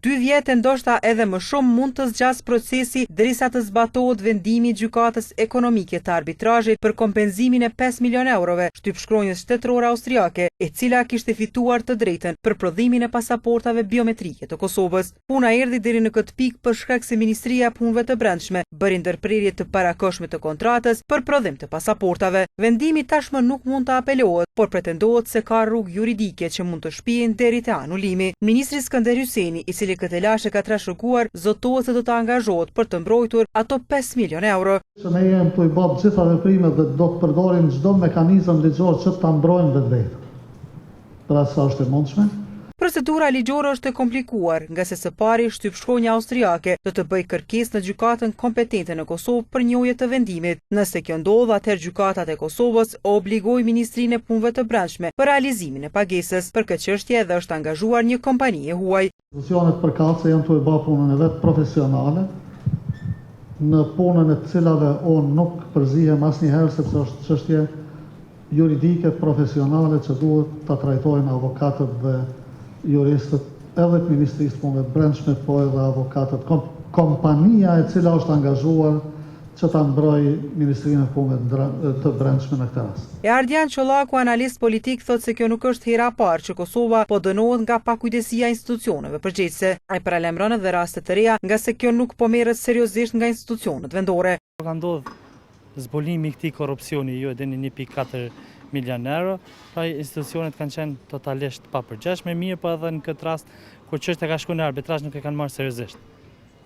2 vjet e ndoshta edhe më shumë mund të zgjas procesi derisa të zbatohet vendimi i gjykatës ekonomike të arbitrazhit për kompenzimin e 5 milion eurove shtyp shkronjës shtetërore austriake, e cila kishte fituar të drejtën për prodhimin e pasaportave biometrike të Kosovës. Puna erdhi deri në këtë pikë për shkak se Ministria e Punëve të Brendshme bëri ndërprerje të parakohshme të kontratës për prodhim të pasaportave. Vendimi tashmë nuk mund të apelohet, por pretendohet se ka rrugë juridike që mund të shpihen deri te anulimi. Ministri Skënder Hyseni, i cili këtë lashë ka trashëguar, zotohet se do të angazhohet për të mbrojtur ato 5 milion euro. Ne jemi të i bëjmë gjitha veprimet dhe do të përdorim çdo mekanizëm ligjor që ta mbrojmë vetveten. Për asa është e mundshme. Procedura ligjore është e komplikuar, nga se së pari shtypshkronja austriake do të bëjë kërkesë në gjykatën kompetente në Kosovë për njohje të vendimit. Nëse kjo ndodh, atëherë gjykatat e Kosovës obligojnë Ministrinë e Punëve të Brendshme për realizimin e pagesës. Për këtë çështje edhe është angazhuar një kompani e huaj. Institucionet përkatëse janë të bëjë punën e vet profesionale, në punën e cilave unë nuk përzihem asnjëherë sepse është çështje juridike profesionale që duhet ta trajtojnë avokatët dhe juristët edhe të Ministrisë të Punëve të Brendshme, po edhe avokatët. Kompania e cila është angazhuar që ta mbrojë Ministrinë e Punëve të Brendshme në këtë rast. Ardian Çollaku, analist politik, thotë se kjo nuk është hera e parë që Kosova po dënohet nga pakujdesia e institucioneve përgjegjëse. Ai paralajmëron edhe raste të reja, nga se kjo nuk po merret seriozisht nga institucionet vendore. Ka ndodhur zbulimi i këtij korrupsioni, jo deri në 1.4 milion euro, pra institucionet kanë qenë totalisht papërgjeshme, mirë po edhe në këtë rast kur çështja ka shkuar në arbitrazh nuk e kanë marrë seriozisht.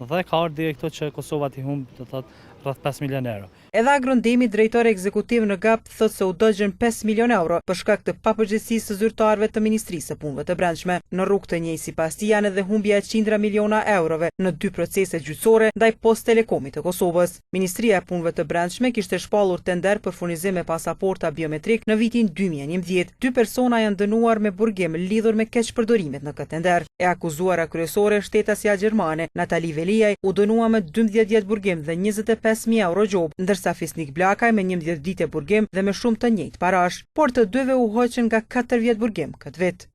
Dhe ka ardhur deri këto që Kosova t'i humb, do thotë, rreth 5 milion euro. Edhe Agrondemi, drejtori ekzekutiv në GAP, thotë se u dëgjën 5 milion euro për shkak të papërgjegjësisë së zyrtarëve të Ministrisë së Punëve të Brendshme. Në rrugë të njëjtë sipas tij janë edhe humbja e qindra miliona eurove në 2 procese gjyqësore ndaj Post Telekomit të Kosovës. Ministria e Punëve të Brendshme kishte shpallur tender për furnizim me pasaporta biometrik në vitin 2011. 2 persona janë dënuar me burgim lidhur me keqpërdorimet në këtë tender. E akuzuara kryesore, shtetasja gjermane Natali Veliaj, u dënua me 12 vjet burgim dhe 25.000 euro gjobë, ndërsa Fisnik Blakaj me 11 ditë burgim dhe me shumë të njëjtë parash, por të dyve u hoqën nga 4 vjet burgim këtë vit.